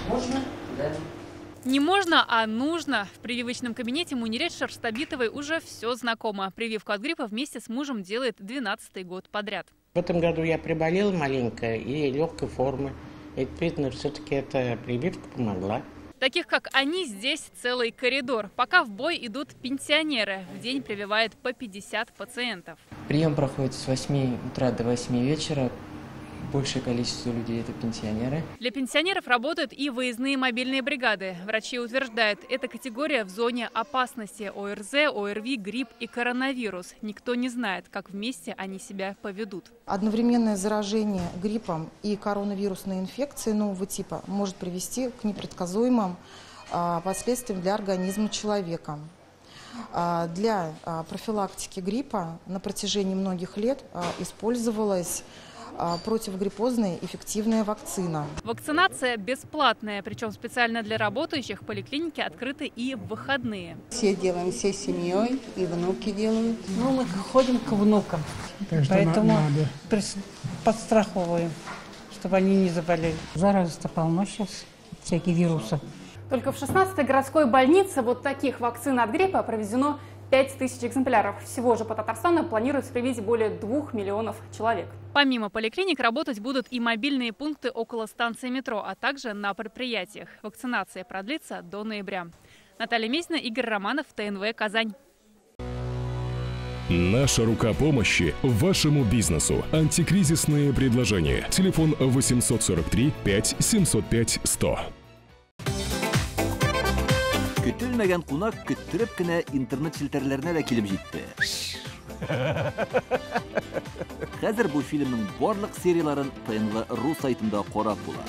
Можно? Да. Не можно, а нужно. В прививочном кабинете Мунирет Шерстобитовой уже все знакомо. Прививку от гриппа вместе с мужем делает 12-й год подряд. В этом году я приболел маленько и легкой формы. И, видно, все-таки эта прививка помогла. Таких, как они, здесь целый коридор. Пока в бой идут пенсионеры. В день прививает по 50 пациентов. Прием проходит с 8 утра до 8 вечера. Большее количество людей – это пенсионеры. Для пенсионеров работают и выездные мобильные бригады. Врачи утверждают, эта категория в зоне опасности. ОРЗ, ОРВИ, грипп и коронавирус. Никто не знает, как вместе они себя поведут. Одновременное заражение гриппом и коронавирусной инфекцией нового типа может привести к непредсказуемым последствиям для организма человека. Для профилактики гриппа на протяжении многих лет использовалась противогриппозная эффективная вакцина. Вакцинация бесплатная, причем специально для работающих поликлиники открыты и в выходные. Все делаем, всей семьей, и внуки делают. Ну, мы ходим к внукам, поэтому подстраховываем, чтобы они не заболели. Зараза-то полно сейчас, всякие вирусы. Только в 16-й городской больнице вот таких вакцин от гриппа проведено 5000 экземпляров. Всего же по Татарстану планируется привить более 2 миллионов человек. Помимо поликлиник работать будут и мобильные пункты около станции метро, а также на предприятиях. Вакцинация продлится до ноября. Наталья Месина, Игорь Романов, ТНВ, Казань. Наша рука помощи вашему бизнесу. Антикризисные предложения. Телефон 843 5 705 100. Көтелмәгән кунак көттөреп кенә интернет челтәрләренә дә килеп җитте. Хәзер бу фильмның барлык серияларын ТНВ.ру сайтында карап була.